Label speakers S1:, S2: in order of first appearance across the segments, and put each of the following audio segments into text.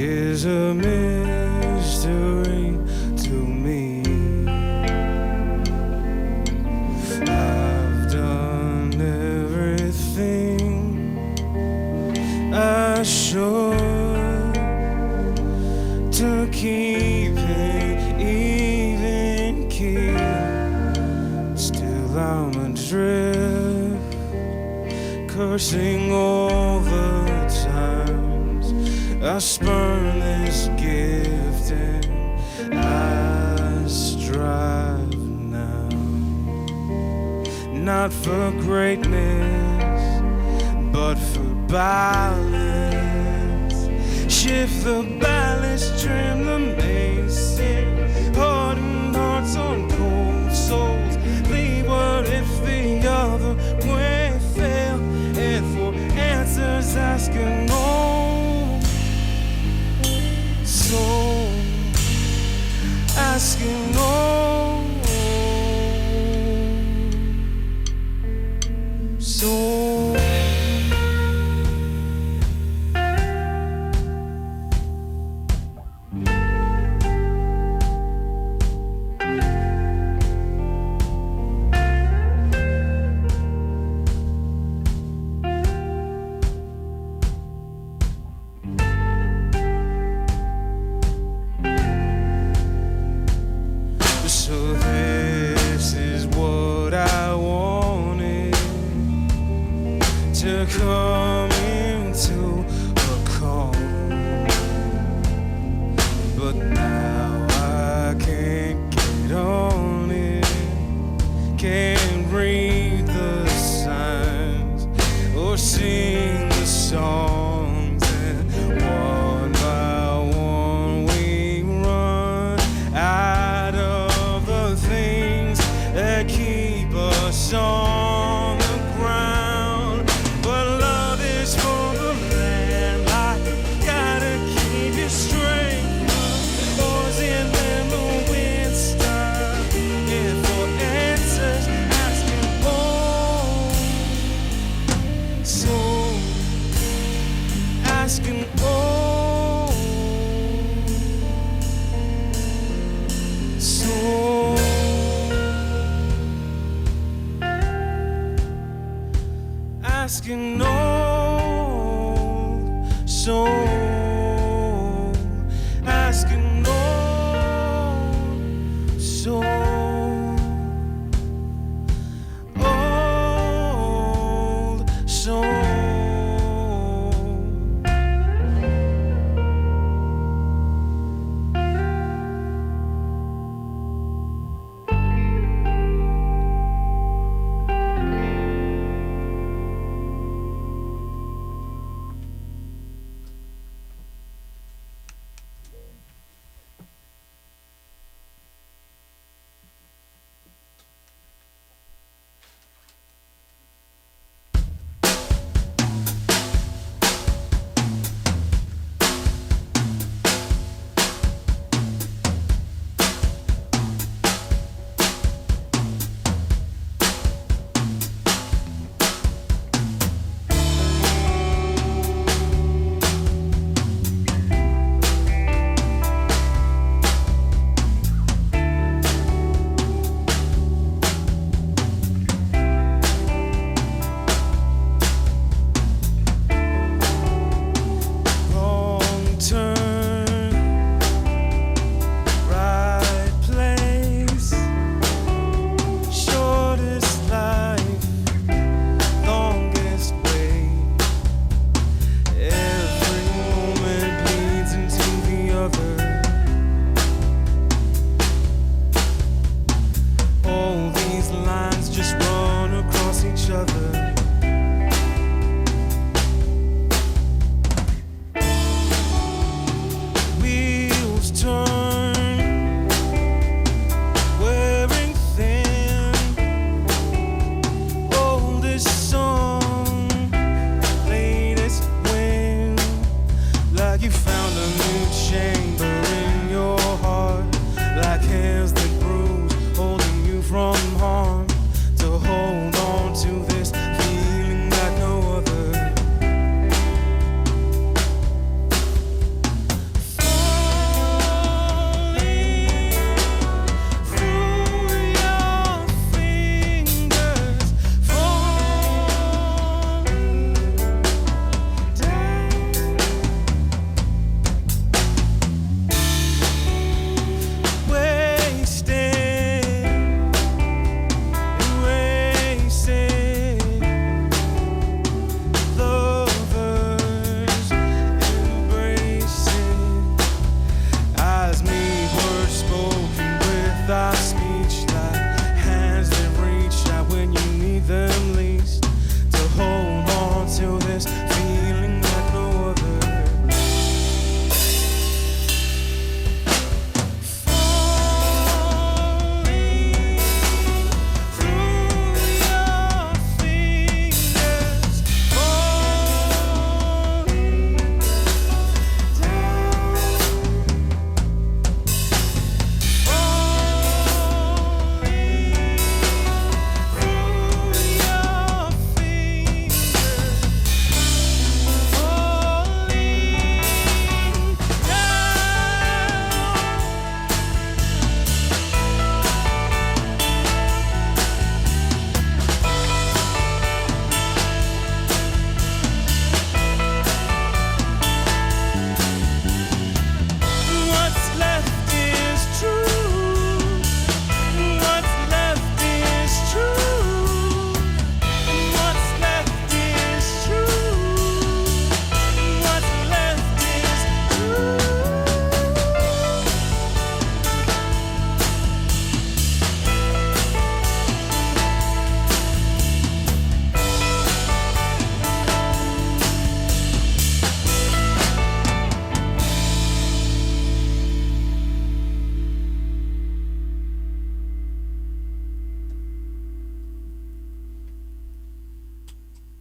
S1: is a mystery to me. I've done everything I should to keep it even keel. Still I'm adrift, cursing all the times I spurn this gift and I strive now, not for greatness, but for balance. Shift the ballast, trim the mason, hardened hearts on cold souls. Leave what if the other way fail, and for answers asking no. So asking no. So this is what I wanted to come into a calm, but now I can't get on it, can't read the signs or sing the songs, and one by one we run out of the things that keep us on the ground. But love is for the land, I gotta keep it straight. Pausing when the wind stops, and for answers asking oh. So asking oh. So asking no. So asking no. So old. So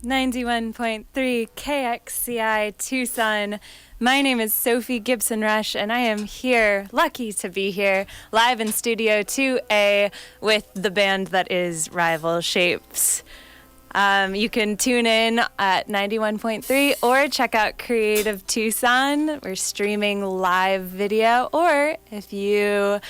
S2: 91.3 KXCI Tucson. My name is Sophie Gibson Rush, and I am here, lucky to be here, live in Studio 2A with the band that is Rival Shapes. You can tune in at 91.3 or check out Creative Tucson. We're streaming live video, or if you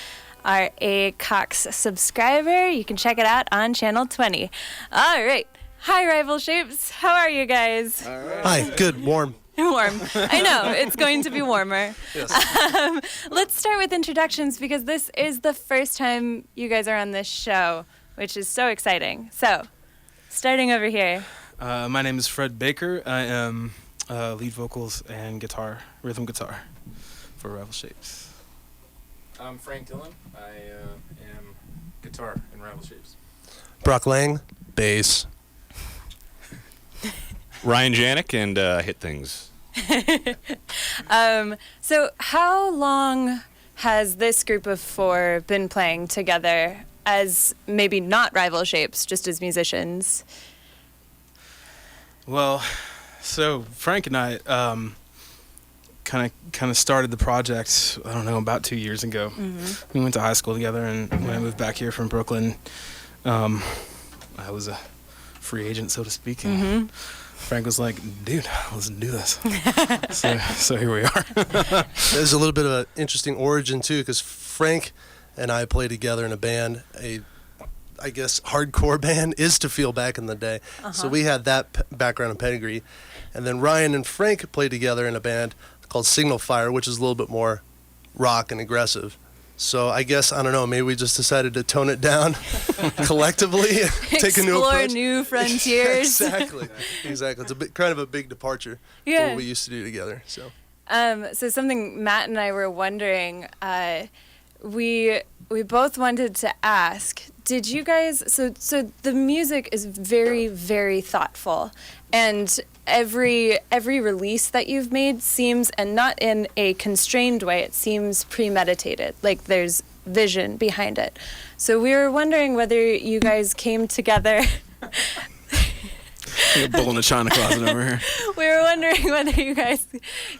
S2: are a Cox subscriber, you can check it out on Channel 20. All right. Hi, Rival Shapes. How are you guys?
S3: All right. Hi, good, warm.
S2: Warm. I know, it's going to be warmer.
S3: Yes.
S2: Let's start with introductions because this is the first time you guys are on this show, which is so exciting. So, starting over here.
S1: My name is Fred Baker. I am lead vocals and guitar, rhythm guitar for Rival Shapes.
S4: I'm Frank Dillon. I am guitar in Rival Shapes.
S3: Brock Lang, bass.
S5: Ryan Janik and Hit Things.
S2: So how long has this group of four been playing together as maybe not Rival Shapes, just as musicians?
S1: Well, so Frank and I kind of started the project, I don't know, about 2 years ago. Mm-hmm. We went to high school together, and when I moved back here from Brooklyn, I was a free agent, so to speak. And Frank was like, dude, let's do this. so here we are.
S3: There's a little bit of an interesting origin, too, because Frank and I played together in a band, I guess, hardcore band, Is to Feel back in the day. So we had that background and pedigree. And then Ryan and Frank played together in a band called Signal Fire, which is a little bit more rock and aggressive. So I guess, I don't know, maybe we just decided to tone it down collectively, take a new approach.
S2: Explore new frontiers.
S3: Exactly. It's a bit, kind of a big departure from what we used to do together. So
S2: something Matt and I were wondering, we both wanted to ask, did you guys, so the music is very, very thoughtful, and every release that you've made seems, and not in a constrained way, it seems premeditated, like there's vision behind it. So we were wondering whether you guys came together.
S1: A bull in a china closet over here.
S2: We were wondering whether you guys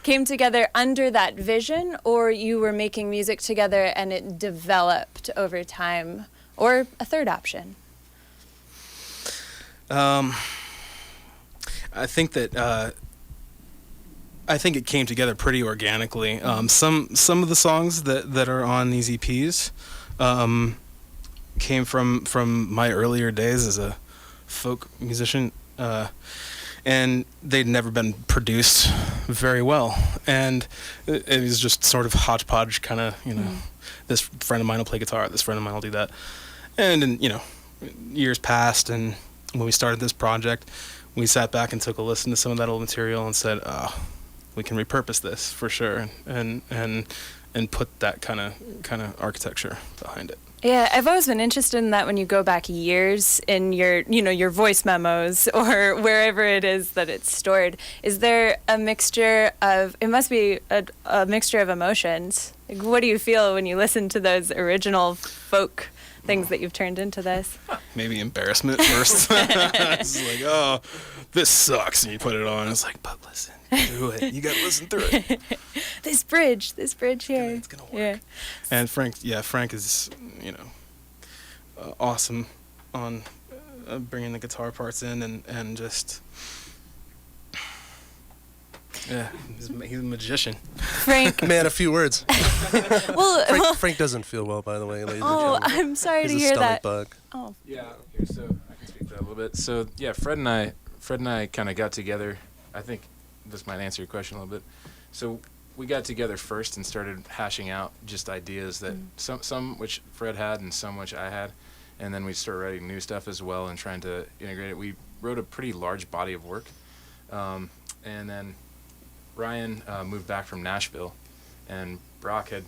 S2: came together under that vision, or you were making music together and it developed over time, or a third option.
S1: I think that I think it came together pretty organically. Some of the songs that are on these EPs came from my earlier days as a folk musician, and they'd never been produced very well, and it was just sort of hodgepodge kind of, this friend of mine will play guitar, this friend of mine will do that, and then years passed, and when we started this project, we sat back and took a listen to some of that old material and said, we can repurpose this for sure, and put that kind of architecture behind it.
S2: Yeah, I've always been interested in that when you go back years in your voice memos or wherever it is that it's stored. Is there a mixture of, it must be a mixture of emotions. Like, what do you feel when you listen to those original folk things that you've turned into this?
S1: Maybe embarrassment first. It's like, oh, this sucks, and you put it on. It's like, but listen through it. You got to listen through it.
S2: This bridge here.
S1: It's gonna work.
S2: Yeah.
S1: And Frank is, awesome on bringing the guitar parts in and just. Yeah, he's a magician.
S2: Frank.
S3: Man, a few words. Frank doesn't feel well, by the way, ladies and gentlemen.
S2: I'm sorry to
S3: He's
S2: hear
S3: a stomach
S2: that.
S3: bug.
S2: Oh.
S4: Yeah, here, so I can speak to that a little bit. So yeah, Fred and I kind of got together. I think this might answer your question a little bit. So we got together first and started hashing out just ideas that some which Fred had and some which I had, and then we started writing new stuff as well and trying to integrate it. We wrote a pretty large body of work, and then Ryan moved back from Nashville, and Brock had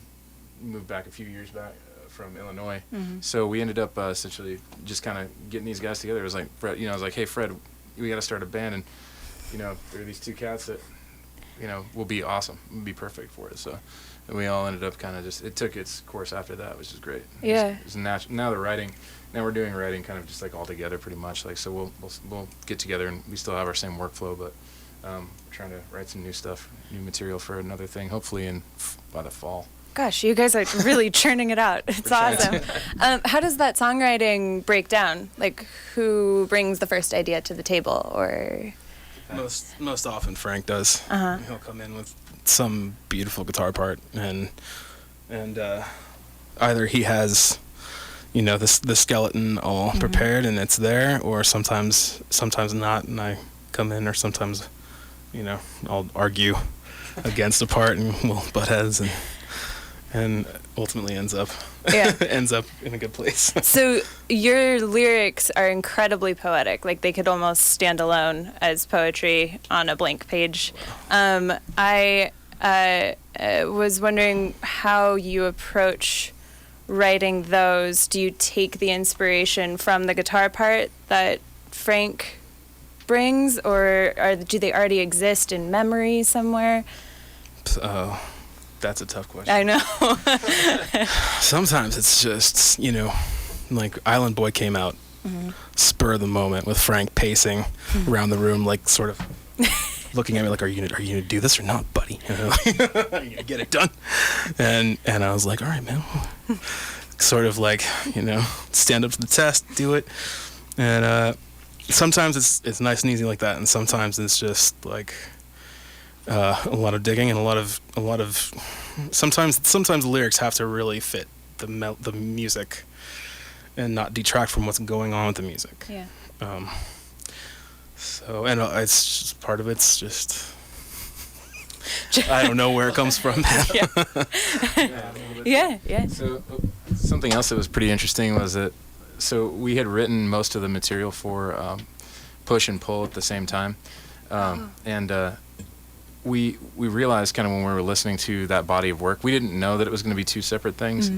S4: moved back a few years back from Illinois. So we ended up essentially just kind of getting these guys together. It was like Fred, I was like, hey Fred, we got to start a band, and there are these two cats that will be awesome. Will be perfect for it. So, and we all ended up kind of it took its course after that, which is great.
S2: Yeah.
S4: It's natural. Now we're doing writing kind of just like all together pretty much. Like, so we'll get together and we still have our same workflow, but we're trying to write some new stuff, new material for another thing, hopefully by the fall.
S2: Gosh, you guys are really churning it out. It's awesome. How does that songwriting break down? Like, who brings the first idea to the table, or?
S6: Most often Frank does.
S2: Uh-huh.
S6: He'll come in with some beautiful guitar part, and either he has, the skeleton all prepared and it's there, or sometimes not, and I come in, or sometimes, I'll argue against a part and we'll butt heads and ultimately ends up in a good place.
S2: So your lyrics are incredibly poetic. Like, they could almost stand alone as poetry on a blank page. I was wondering how you approach writing those. Do you take the inspiration from the guitar part that Frank brings, or do they already exist in memory somewhere?
S6: That's a tough question.
S2: I know.
S6: Sometimes it's just, like Island Boy came out spur of the moment with Frank pacing around the room, like sort of looking at me like, are you gonna do this or not, buddy? Are you gonna get it done? And I was like, all right, man. Sort of like, stand up to the test, do it. And sometimes it's nice and easy like that, and sometimes it's just like a lot of digging and a lot of sometimes the lyrics have to really fit the music and not detract from what's going on with the music.
S2: Yeah.
S6: So, and it's just, part of it's just I don't know where it comes from.
S2: Yeah.
S4: So something else that was pretty interesting was that we had written most of the material for Push and Pull at the same time, and we realized kind of when we were listening to that body of work, we didn't know that it was going to be two separate things.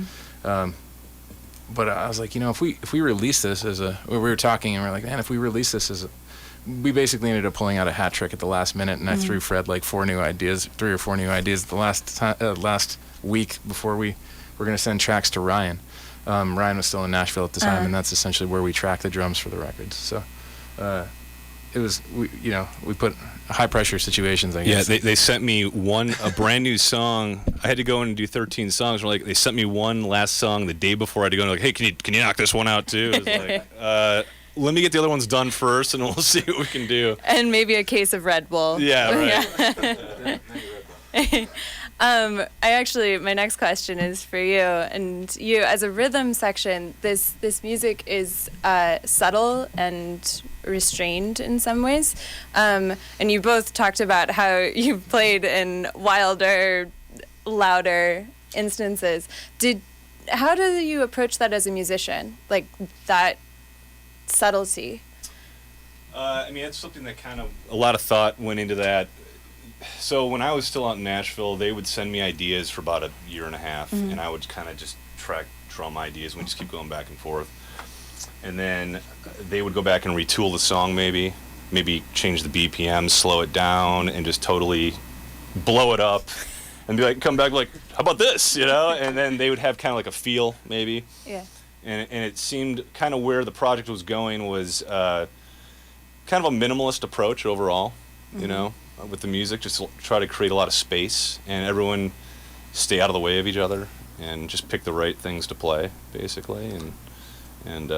S4: But I was like, if we release this we were talking and we were like, man, if we release this we basically ended up pulling out a hat trick at the last minute, and I threw Fred like 3 or 4 new ideas at the last week before we were going to send tracks to Ryan. Ryan was still in Nashville at the time, and that's essentially where we tracked the drums for the records. So it was, we put high pressure situations, I guess.
S5: Yeah, they sent me a brand new song. I had to go in and do 13 songs. They sent me one last song the day before I had to go, and like, hey, can you knock this one out too? It was like, let me get the other ones done first, and we'll see what we can do.
S2: And maybe a case of Red Bull.
S5: Yeah, right.
S2: My next question is for you. And you, as a rhythm section, this music is subtle and restrained in some ways. And you both talked about how you played in wilder, louder instances. How do you approach that as a musician? Like that subtlety?
S5: It's something that a lot of thought went into that. So when I was still out in Nashville, they would send me ideas for about a year and a half, and I would kind of just track drum ideas, and we just keep going back and forth. And then they would go back and retool the song, maybe change the BPM, slow it down, and just totally blow it up, and be like, come back like, how about this, And then they would have kind of like a feel, maybe.
S2: Yeah.
S5: And it seemed kind of where the project was going was kind of a minimalist approach overall, with the music, just try to create a lot of space and everyone stay out of the way of each other and just pick the right things to play, basically. And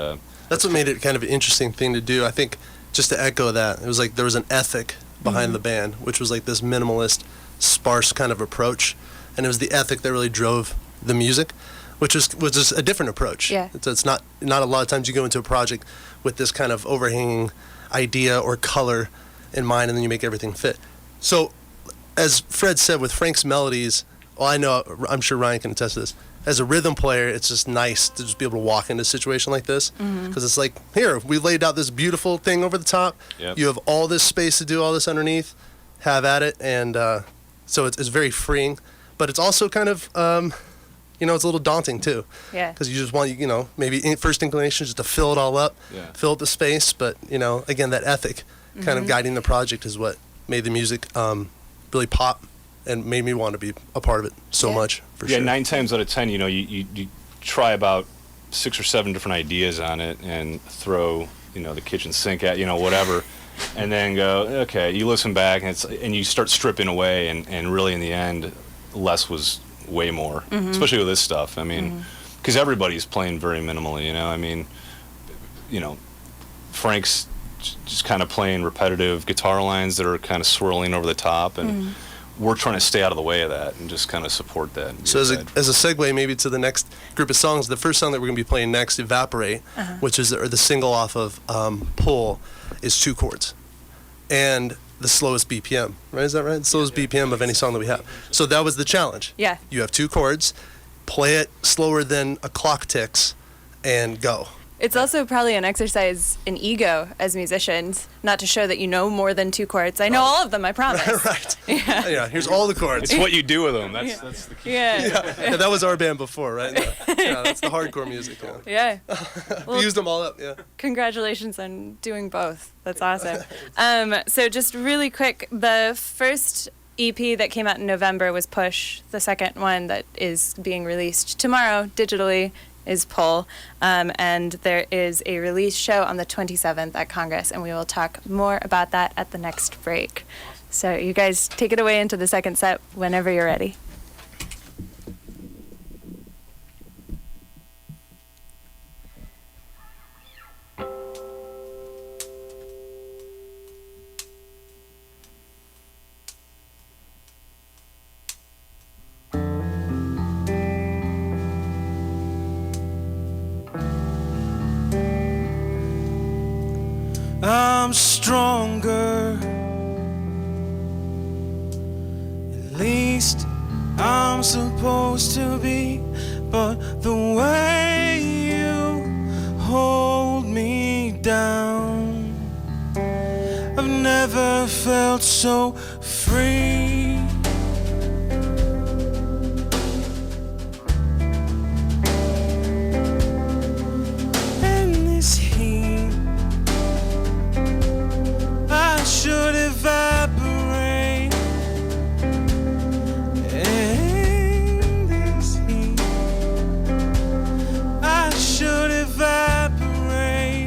S3: that's what made it kind of an interesting thing to do. I think, just to echo that, it was like there was an ethic behind the band, which was like this minimalist, sparse kind of approach, and it was the ethic that really drove the music, which was just a different approach.
S2: Yeah.
S3: It's not a lot of times you go into a project with this kind of overhanging idea or color in mind, and then you make everything fit. So, as Fred said, with Frank's melodies, I'm sure Ryan can attest to this. As a rhythm player, it's just nice to just be able to walk into a situation like this, because it's like, here, we laid out this beautiful thing over the top.
S5: Yep.
S3: You have all this space to do all this underneath. Have at it, and so it's very freeing, but it's also kind of it's a little daunting too.
S2: Yeah.
S3: Because you just want, maybe first inclination is just to fill it all up, fill up the space. But, again, that ethic kind of guiding the project is what made the music really pop and made me want to be a part of it so much. For
S5: yeah,
S3: sure.
S5: 9 times out of 10, you know, you try about 6 or 7 different ideas on it and throw, you know, the kitchen sink at, you know, whatever, and then go, okay, you listen back and you start stripping away, and really in the end, less was way more, especially with this stuff. I mean, because everybody's playing very minimally, you know. I mean, you know, Frank's just kind of playing repetitive guitar lines that are kind of swirling over the top, and we're trying to stay out of the way of that and just kind of support that.
S3: So as a segue maybe to the next group of songs, the first song that we're going to be playing next, Evaporate, which is the single off of Pull, is 2 chords. And the slowest BPM, right? Is that right? The slowest BPM of any song that we have. So that was the challenge.
S2: Yeah.
S3: You have 2 chords, play it slower than a clock ticks, and go.
S2: It's also probably an exercise in ego as musicians, not to show that you know more than 2 chords. I know all of them, I promise.
S3: Right.
S2: Yeah.
S3: Yeah, here's all the chords.
S5: It's what you do with them. That's the key.
S2: Yeah.
S3: Yeah, that was our band before, right? Yeah, that's the hardcore music. Yeah.
S2: Yeah.
S3: We used them all up, yeah.
S2: Congratulations on doing both. That's awesome. So just really quick, the first EP that came out in November was Push. The second one that is being released tomorrow digitally is Pull. And there is a release show on the 27th at Congress, and we will talk more about that at the next break. So you guys take it away into the second set whenever you're ready.
S1: I'm stronger. At least I'm supposed to be. But the way you hold me down, I've never felt so free. And this heat, I should evaporate. And this heat, I should evaporate.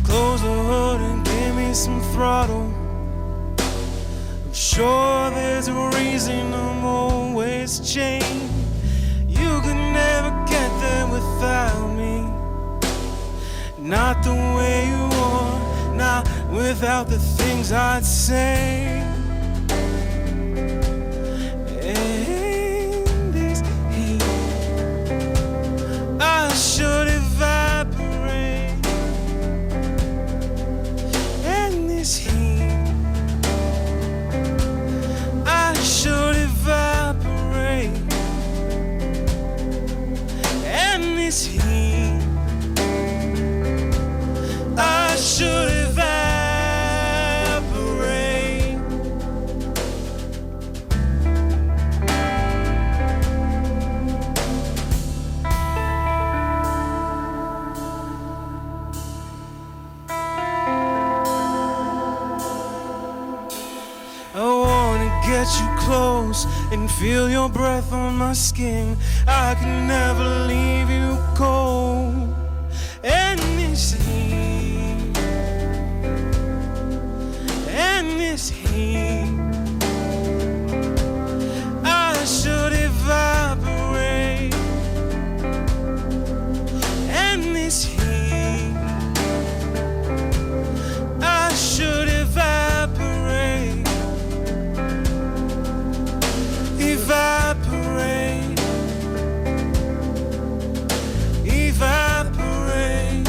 S1: Close the hood and give me some throttle. I'm sure there's a reason I'm always chained. You could never get there without me. Not the way you are, not without the things I'd say. In this heat, I should evaporate. In this heat, I should evaporate. In this heat, I should evaporate. I wanna get you close and feel your breath on my skin. I can never leave you cold. And this heat, and this heat, I should evaporate. And this heat, I should evaporate. Evaporate. Evaporate.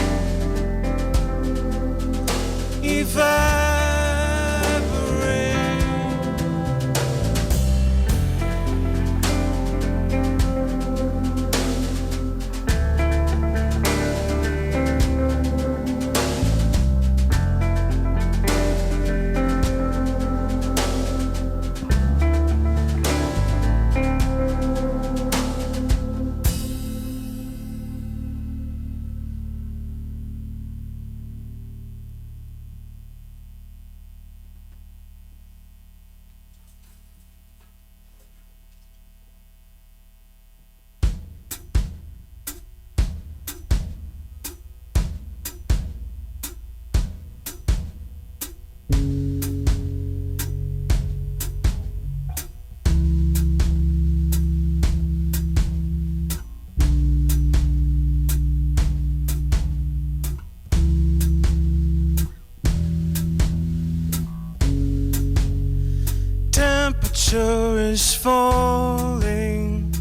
S1: Temperature is falling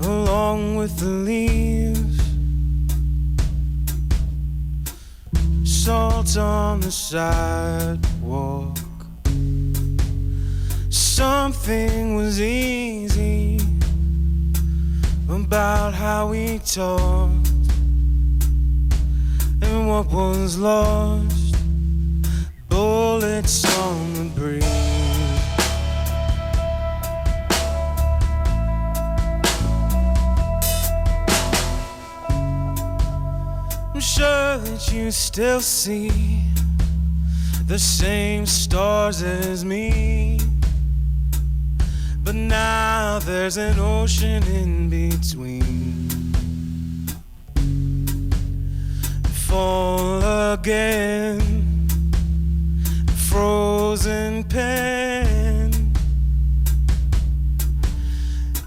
S1: along with the leaves. Salt on the sidewalk. Something was easy about how we talked, and what was lost, bullets on the breeze. I'm sure that you still see the same stars as me, but now there's an ocean in between. Fall again, frozen pen,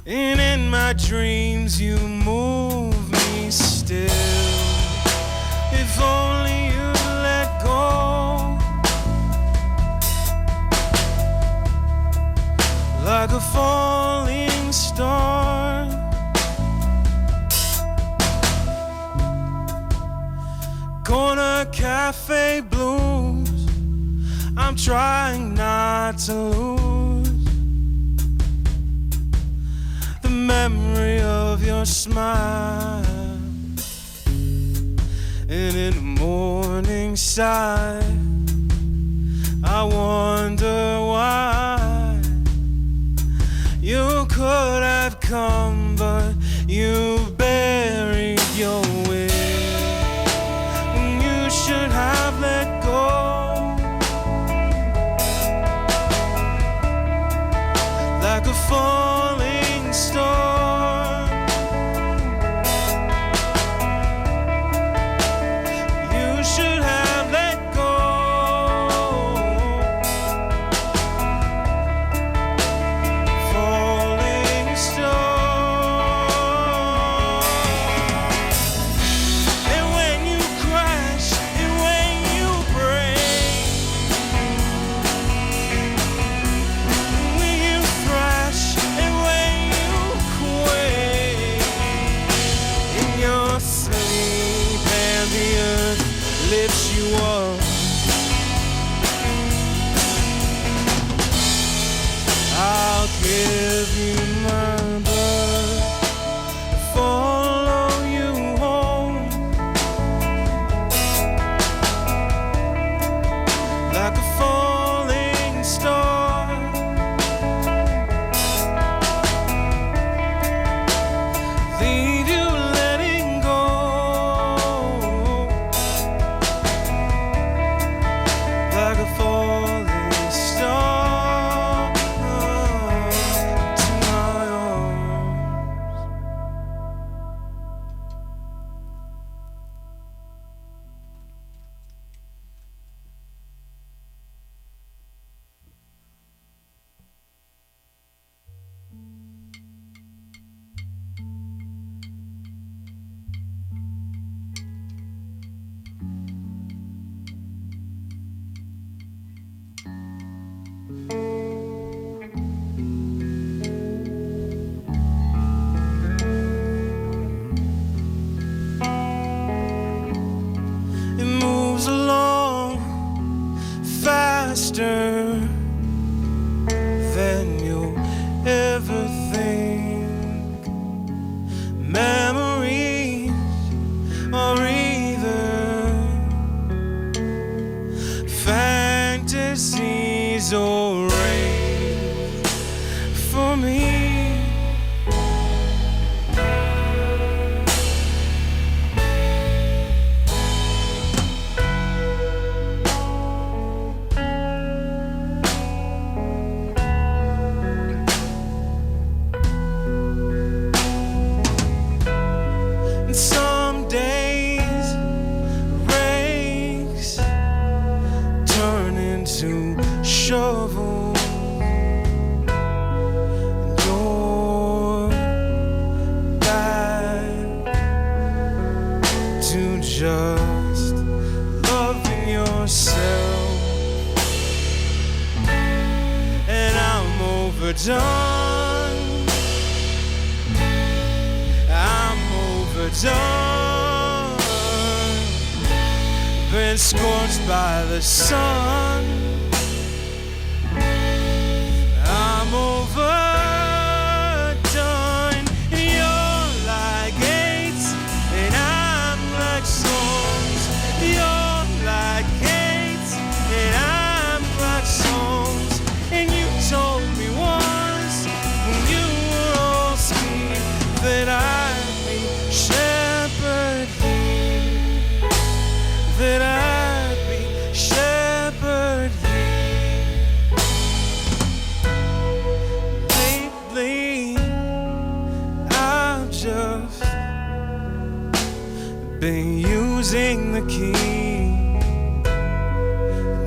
S1: and in my dreams you move me still. If only you let go, like a falling star. Corner cafe blues, I'm trying not to lose the memory of your smile. And in the morning sigh, I wonder why you could have come, but you buried your way. When you should have let go, like a falling star. Should have let go, falling star. And when you crash, and when you break, when you thrash, and when you quake in your sleep, and the earth lifts you up, I'll give you my blood, follow you home, like a falling star. Leave you letting go, like a falling star to my arms. It moves along faster than you'll ever think. Memories are either fantasies or rain for me. And some days rakes turn into into shovels. And you're back to just loving yourself. And I'm overdone. I'm overdone. Been scorched by the sun. I'm overdone. You're like hates, and I'm like songs. You're like hates, and I'm like songs. And you told me once when you were all speak that I'd be shepherd here, that I'd be shepherd here. Lately, I've just been using the key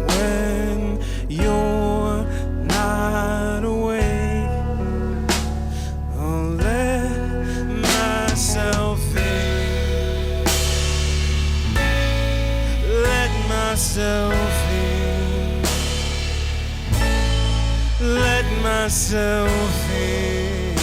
S1: when you're not awake. I'll let myself in. Let myself in. Let myself in.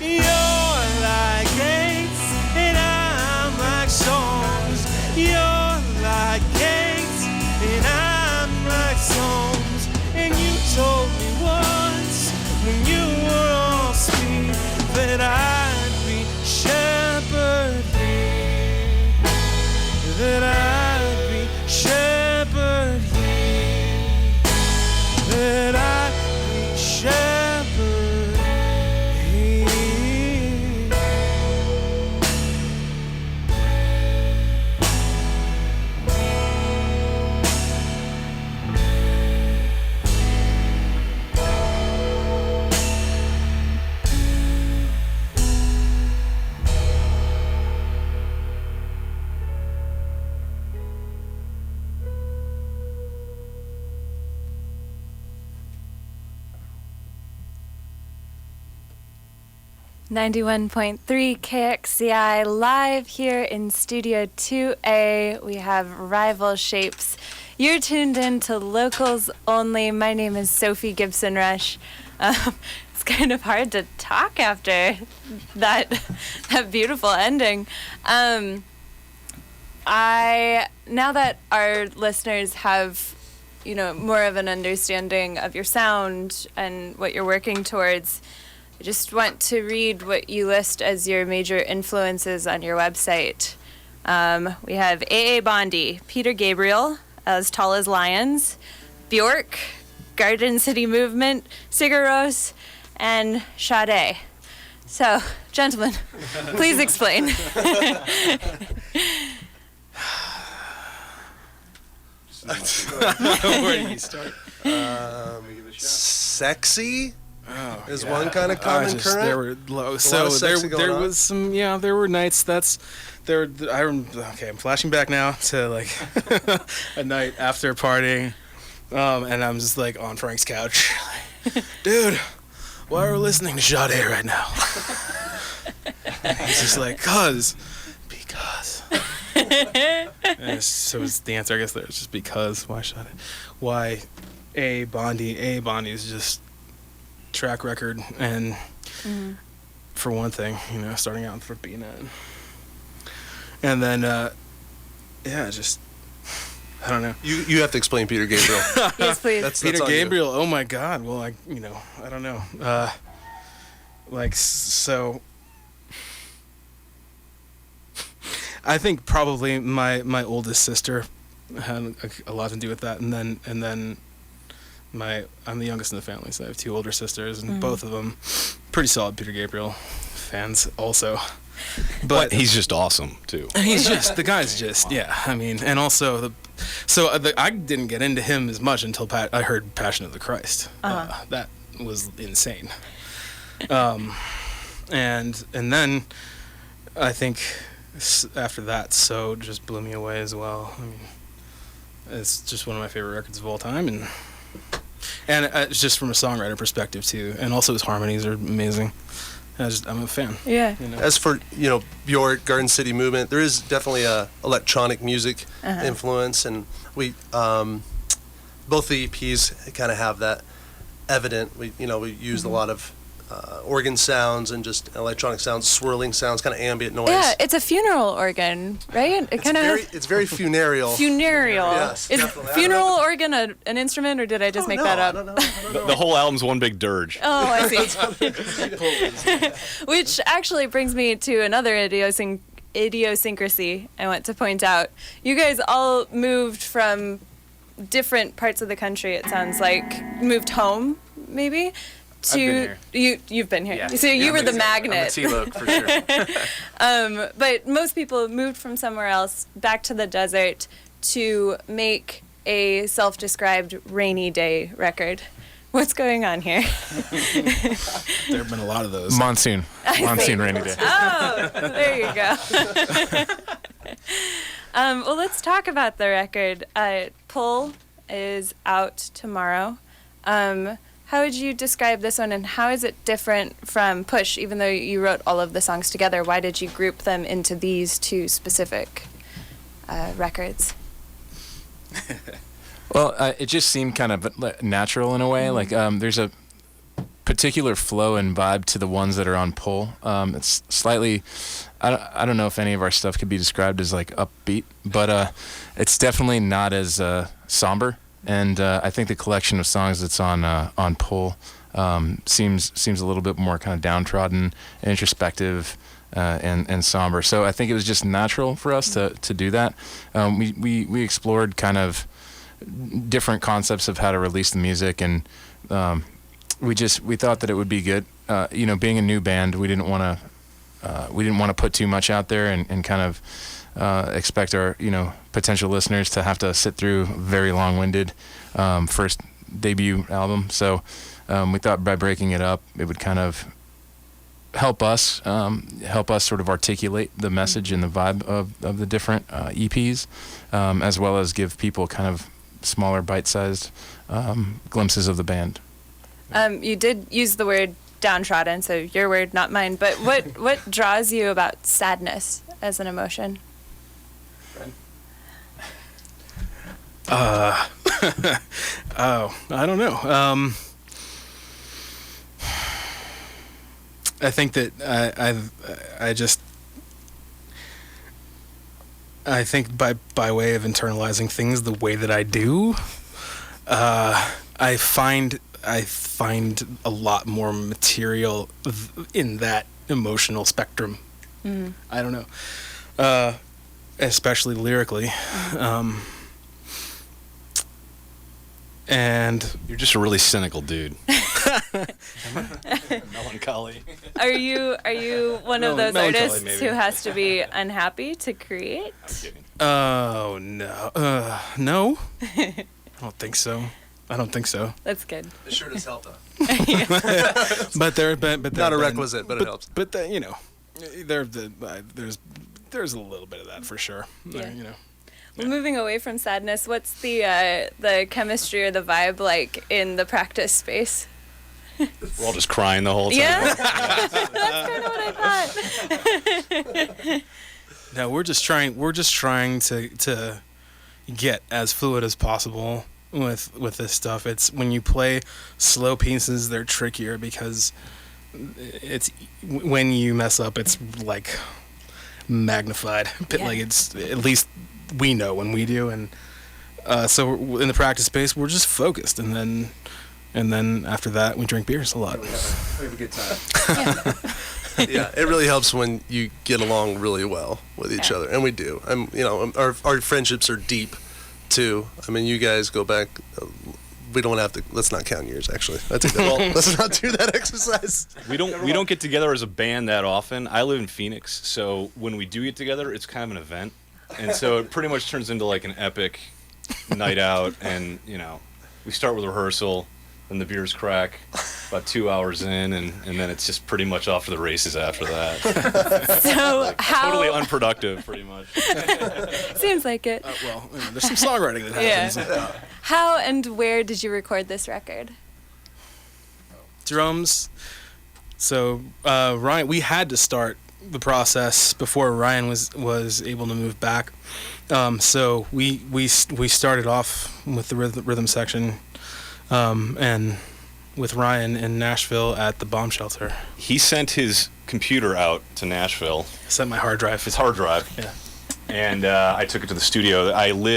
S1: You're like gates, and I'm like songs. You're like gates, and I'm like songs. And you told me once when you were all speak that I'd be shepherd here, that I'd be shepherd here, that I'd be shepherd here.
S2: 91.3 KXCI live here in Studio 2A. We have Rival Shapes. You're tuned in to Locals Only. My name is Sophie Gibson Rush. It's kind of hard to talk after that beautiful ending. Now that our listeners have, more of an understanding of your sound and what you're working towards, I just want to read what you list as your major influences on your website. We have A.A. Bondi, Peter Gabriel, As Tall as Lions, Bjork, Garden City Movement, Sigur Rós, and Sade. So, gentlemen, please explain.
S6: Where do you start?
S3: Sexy is one kind of common current.
S6: There were there was some there were nights I'm flashing back now to like a night after partying, and I'm just like on Frank's couch, dude, why are we listening to Sade right now? And he's just like, because. And so it's the answer, I guess. There's just because. Why Sade? Why A. Bondi? A. Bondi is just track record, and for one thing, starting out for B-Net, and then just I don't know.
S3: You have to explain Peter Gabriel.
S2: Yes, please.
S3: That's
S6: Peter
S3: on
S6: Gabriel. You. Oh my God. Well, I don't know. So. I think probably my oldest sister had a lot to do with that, and then I'm the youngest in the family, so I have two older sisters, and both of them pretty solid Peter Gabriel fans also. But
S5: he's just awesome too.
S6: He's just the guy's just and also I didn't get into him as much until I heard Passion of the Christ. That was insane. And then I think after that, So just blew me away as well. I mean, It's just one of my favorite records of all time, and it's just from a songwriter perspective too, and also his harmonies are amazing. I'm a fan.
S2: Yeah.
S6: You know?
S3: As for Bjork, Garden City Movement, there is definitely a electronic music influence, and we both the EPs kind of have that evident. We used a lot of organ sounds and just electronic sounds, swirling sounds, kind of ambient noise.
S2: Yeah, it's a funeral organ, right?
S3: It's very funereal.
S2: Funereal.
S3: Yes,
S2: Is
S3: definitely.
S2: funeral organ an instrument, or did I just make that up?
S3: I don't know.
S5: The whole album's one big dirge.
S2: Oh, I see. Which actually brings me to another idiosyncrasy I want to point out. You guys all moved from different parts of the country, it sounds like. Moved home, maybe?
S4: I've been here.
S2: You've been here.
S4: Yeah.
S2: So you were the magnet.
S4: I'm a T-Loc for sure.
S2: But most people moved from somewhere else back to the desert to make a self-described rainy day record. What's going on here?
S6: There have been a lot of those.
S4: Monsoon rainy day.
S2: Oh, there you go. Well, let's talk about the record. Pull is out tomorrow. How would you describe this one, and how is it different from Push, even though you wrote all of the songs together? Why did you group them into these two specific records?
S4: Well, it just seemed kind of natural in a way. Like there's a particular flow and vibe to the ones that are on Pull. It's slightly, I don't know if any of our stuff could be described as like upbeat, but it's definitely not as somber. And I think the collection of songs that's on Pull seems a little bit more kind of downtrodden, introspective, and somber. So I think it was just natural for us to do that. We explored kind of different concepts of how to release the music, and we thought that it would be good. Being a new band, we didn't want to put too much out there and kind of expect our potential listeners to have to sit through very long-winded first debut album. So we thought by breaking it up, it would kind of help us sort of articulate the message and the vibe of the different EPs, as well as give people kind of smaller, bite-sized glimpses of the band.
S2: You did use the word downtrodden, so your word, not mine. But what draws you about sadness as an emotion?
S6: I don't know. I think that I think by way of internalizing things the way that I do, I find a lot more material in that emotional spectrum. Mm-hmm. I don't know, especially lyrically. And
S5: you're just a really cynical dude. Melancholy.
S2: Are you one of those artists
S5: maybe.
S2: who has to be unhappy to create?
S5: I'm kidding.
S6: Oh no, no. I don't think so.
S2: That's good.
S3: It sure does help, though.
S6: But
S3: Not a requisite, but it helps.
S6: But there's a little bit of that for sure.
S2: Yeah.
S6: There,
S2: Well, moving away from sadness, what's the chemistry or the vibe like in the practice space?
S5: We're all just crying the whole time.
S2: Yeah, that's kind of what I thought.
S6: No, we're just trying to get as fluid as possible with this stuff. It's when you play slow pieces, they're trickier because it's when you mess up, it's like magnified. But like it's at least we know when we do, and so in the practice space, we're just focused, and then after that, we drink beers a lot.
S3: We have a good time. Yeah, it really helps when you get along really well with each other, and we do. Our friendships are deep, too. I mean, you guys go back. We don't have to. Let's not count years. Actually, I take that. Let's not do that exercise.
S5: We don't get together as a band that often. I live in Phoenix, so when we do get together, it's kind of an event, and so it pretty much turns into like an epic night out. And we start with rehearsal, then the beers crack, about 2 hours in, and then it's just pretty much off to the races after that.
S2: So how
S5: Totally unproductive, pretty much.
S2: seems like it.
S6: Well, there's some songwriting that happens.
S2: Yeah. How and where did you record this record?
S6: Drums. So Ryan, we had to start the process before Ryan was able to move back. So we started off with the rhythm section, and with Ryan in Nashville at the bomb shelter.
S5: He sent his computer out to Nashville.
S6: Sent my hard drive.
S5: His hard drive.
S6: Yeah.
S5: And I took it to the studio.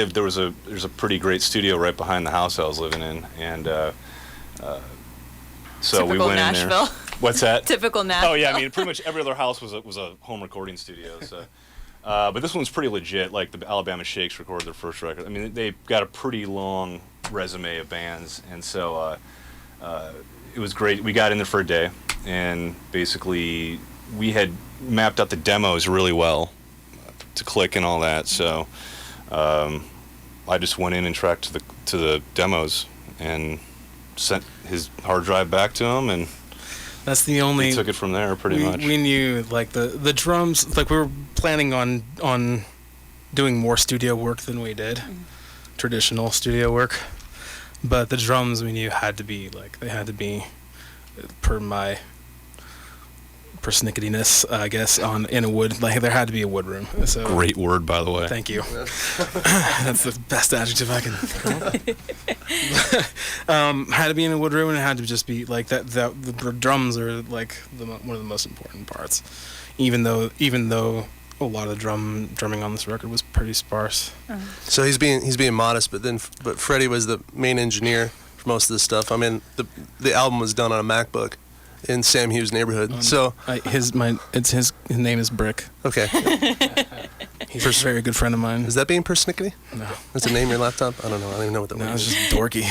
S5: There's a pretty great studio right behind the house I was living in, and so we
S2: Typical
S5: went
S2: Nashville.
S5: in there. What's that?
S2: Typical Nashville.
S5: Oh yeah, I mean pretty much every other house was a home recording studio. So, but this one's pretty legit. Like the Alabama Shakes recorded their first record. I mean they've got a pretty long resume of bands, and so it was great. We got in there for a day, and basically we had mapped out the demos really well to click and all that. So I just went in and tracked to the demos and sent his hard drive back to him, and
S6: that's the only.
S5: he took it from there pretty much.
S6: We knew like the drums, like we were planning on doing more studio work than we did, traditional studio work, but the drums we knew had to be per my persnicketyness, I guess, in a wood, like there had to be a wood room. So
S5: Great word, by the way.
S6: Thank you. That's the best adjective I can think of. Had to be in a wood room, and it had to just be like that. The drums are like one of the most important parts, even though a lot of the drumming on this record was pretty sparse.
S3: So he's being modest, but Freddie was the main engineer for most of this stuff. I mean, the album was done on a MacBook in Sam Hughes' neighborhood. So
S6: his name is Brick.
S3: okay,
S6: He's a very good friend of mine.
S3: is that being persnickety?
S6: No,
S3: That's the name of your laptop? I don't know. I don't even know what that
S6: no,
S3: word
S6: it's
S3: is.
S6: just dorky.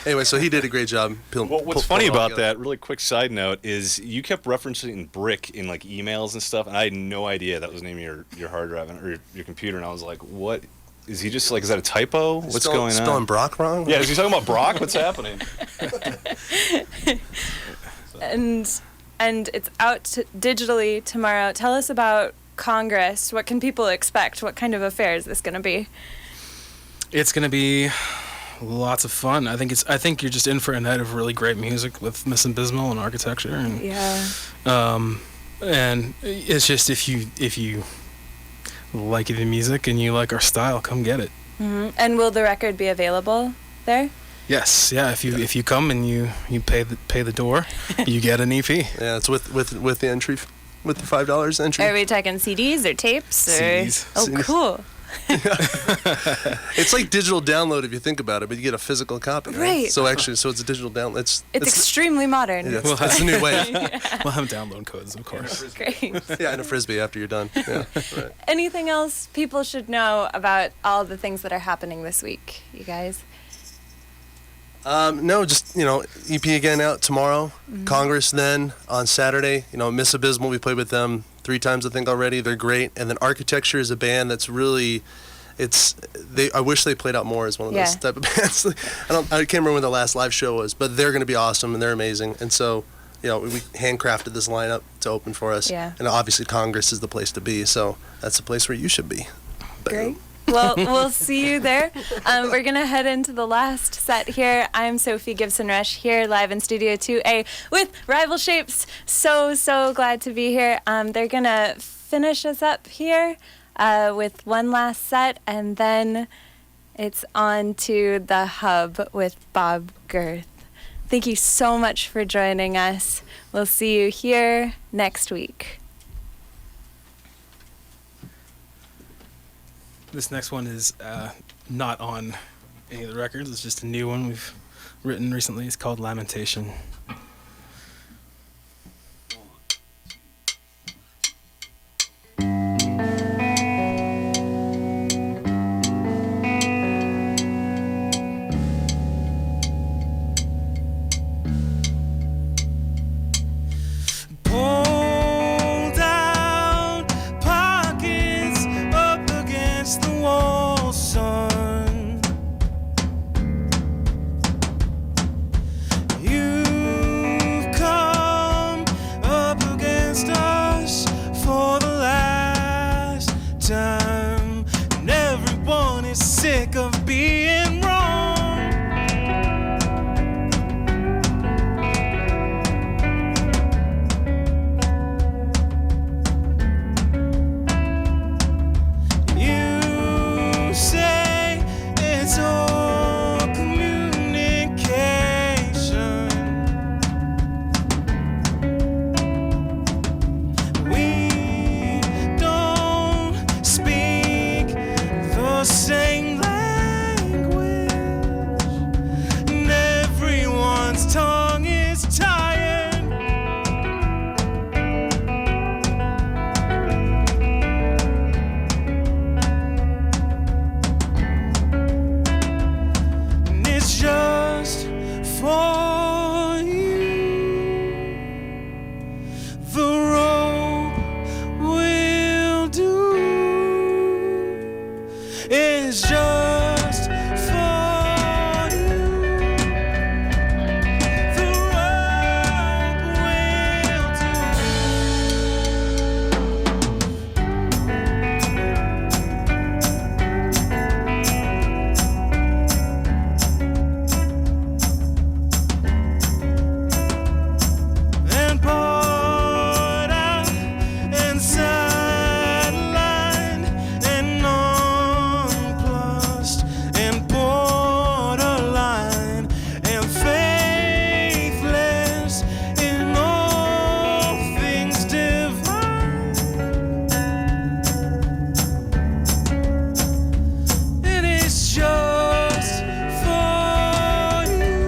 S3: Anyway, so he did a great job.
S5: Well, what's funny about that, really quick side note, is you kept referencing Brick in like emails and stuff, and I had no idea that was the name of your hard drive or your computer, and I was like, what? Is he just like, is that a typo? What's going on?
S3: Spelling Brock wrong?
S5: Yeah, is he talking about Brock? What's happening?
S2: And it's out digitally tomorrow. Tell us about Congress. What can people expect? What kind of affair is this going to be?
S6: It's gonna be lots of fun. I think you're just in for a night of really great music with Miss Abysmal and architecture, and and it's just if you like the music and you like our style, come get it.
S2: Mm-hmm. And will the record be available there?
S6: Yes, yeah. If you come and you pay the door, you get an EP.
S3: Yeah, it's with the entry, with the $5 entry.
S2: Are we talking CDs or tapes? Or?
S6: CDs.
S2: Oh,
S3: CDs.
S2: cool.
S3: It's like digital download if you think about it, but you get a physical copy.
S2: Right.
S3: So it's a digital download. It's
S2: Extremely modern.
S3: Yeah, it's the new wave.
S6: We'll have download codes, of course.
S2: Great.
S3: Yeah, and a frisbee after you're done. Yeah. Right.
S2: Anything else people should know about all the things that are happening this week, you guys?
S3: No, just, EP again out tomorrow. Mm-hmm. Congress then on Saturday. Miss Abysmal, we played with them 3 times I think already. They're great. And then Architecture is a band that's really, I wish they played out more as one of those type of bands. I can't remember when the last live show was, but they're going to be awesome and they're amazing. And so, we handcrafted this lineup to open for us.
S2: Yeah.
S3: And obviously Congress is the place to be. So that's the place where you should be.
S2: Great. Well, we'll see you there. We're going to head into the last set here. I'm Sophie Gibson Rush here live in Studio 2A with Rival Shapes. So glad to be here. They're going to finish us up here with one last set, and then it's on to the Hub with Bob Girth. Thank you so much for joining us. We'll see you here next week.
S6: This next one is not on any of the records. It's just a new one we've written recently. It's called Lamentation.
S1: You is sick of being wrong. You say it's all communication. We don't speak the same language, and everyone's tongue is tired. And it's just for you. The rope will do. It's just for you. The rope will do. And poured out and sidelined and nonplussed and borderline and faithless in all things divine. It is just for you.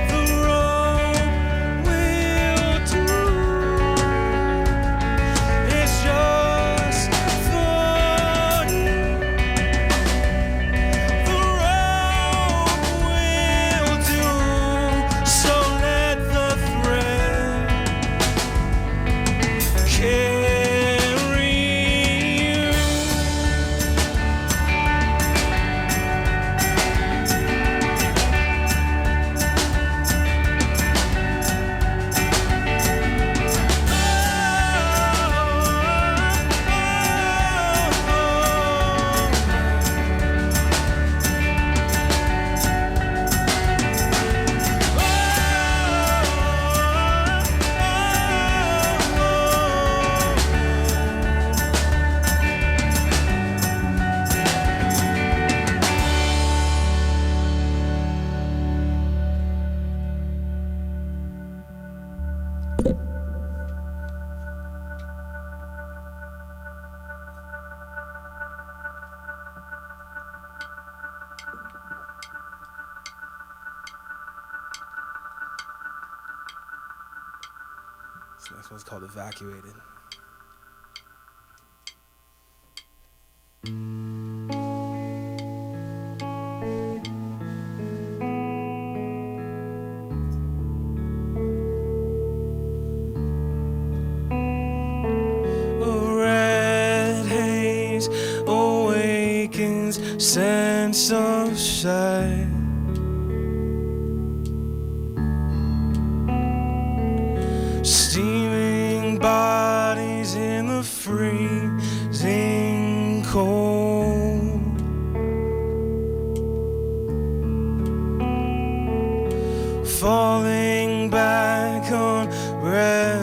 S1: The rope will do. It's just for you. The rope will do. So let the thread carry you.
S6: This next one's called Evacuated.
S1: A red haze awakens sense of sight. Steaming bodies in the freezing cold. Falling back on repetition.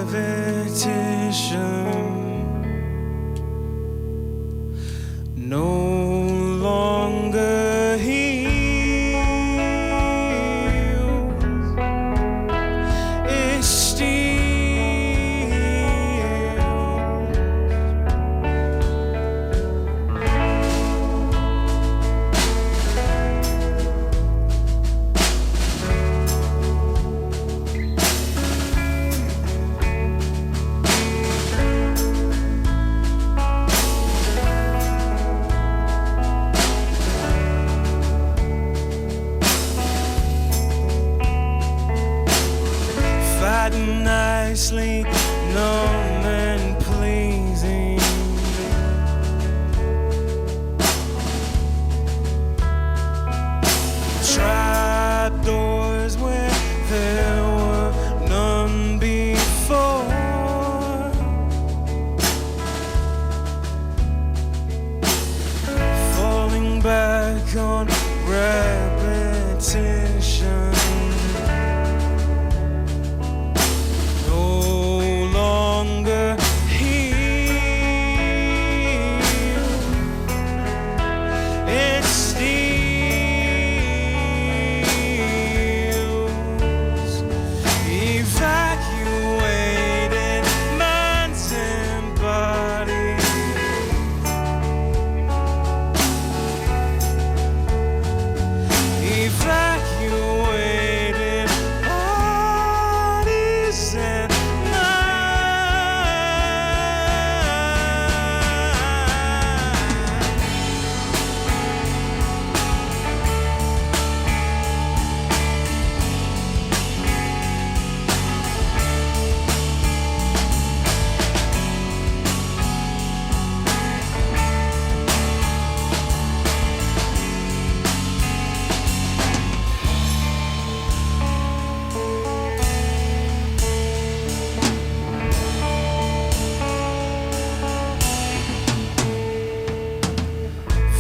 S1: No longer heals. It steals. Nicely numb and pleasing. Trap doors where there were none before. back on repetition. No longer here. It steals, evacuated minds and bodies. Evacuated bodies and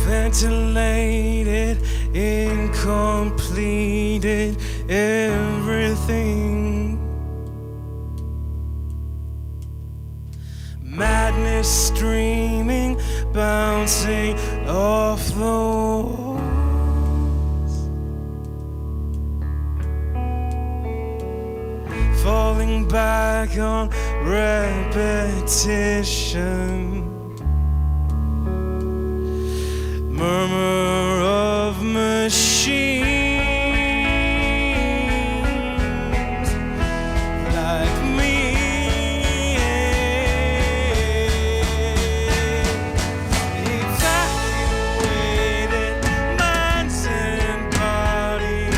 S1: ventilated, incompleted, everything. Madness streaming, bouncing off the walls, falling back on repetition. Murmur of machines like me. Evacuated minds and bodies.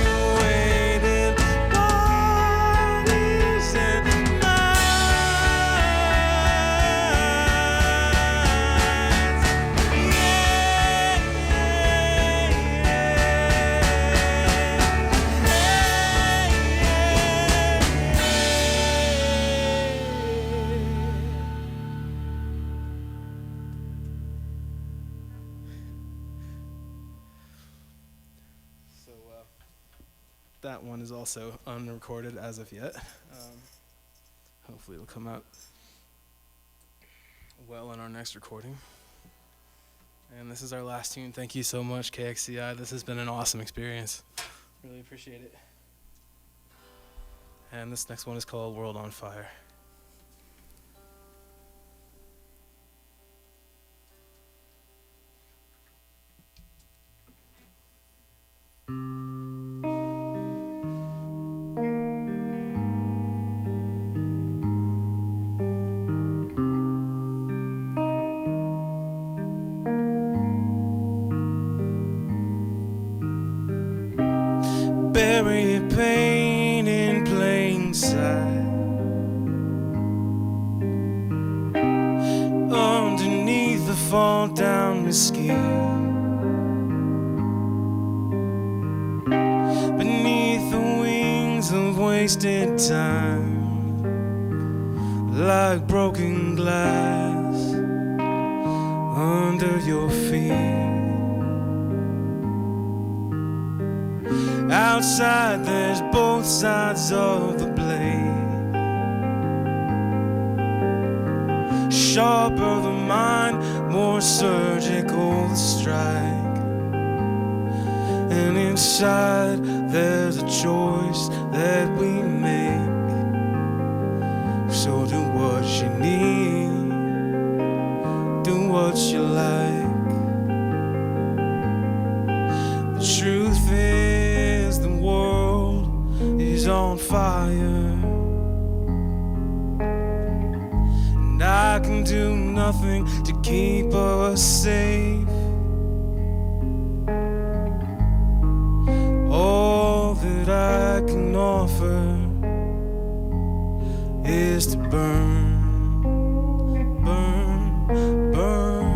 S1: Evacuated bodies and
S6: So that one is also unrecorded as of yet. Hopefully it'll come out well in our next recording. And this is our last tune. Thank you so much, KXCI. This has been an awesome experience. Really appreciate it. And this next one is called World on Fire.
S1: bury pain in plain sight. Underneath the fall down mesquite, beneath the wings of wasted time, like broken glass under your feet. Outside there's both sides of the blade, sharper the mind, more surgical the strike. And inside there's a choice that we make. So do what you need, do what you like. The truth is the world is on fire, and I can do nothing to keep us safe. All that I can offer is to burn, burn, burn.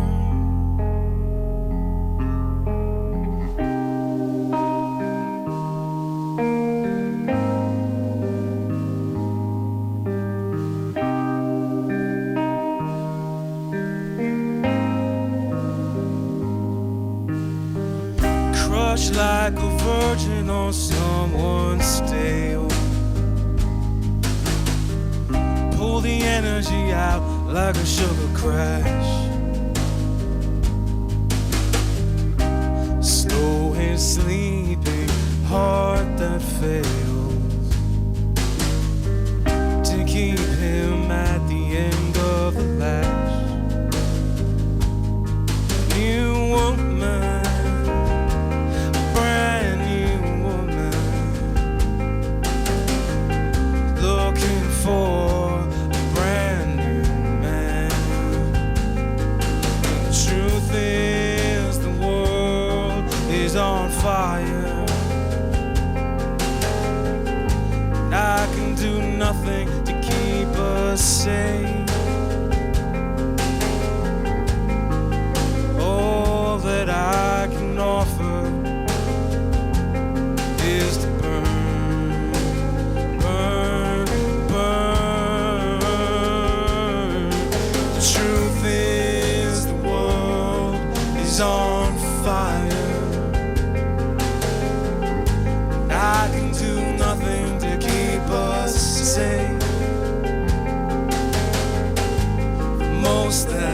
S1: like a virgin on someone's tail. Pull the energy out like a sugar crash. Slow and sleeping heart that fails to keep him at the end of the lash. New woman, brand new woman, looking for a brand new man. And the truth is the world is on fire, and I can do nothing to keep us safe. All that I can offer is to burn, burn, burn. The truth is the world is on fire, and I can do nothing to keep us safe. The most that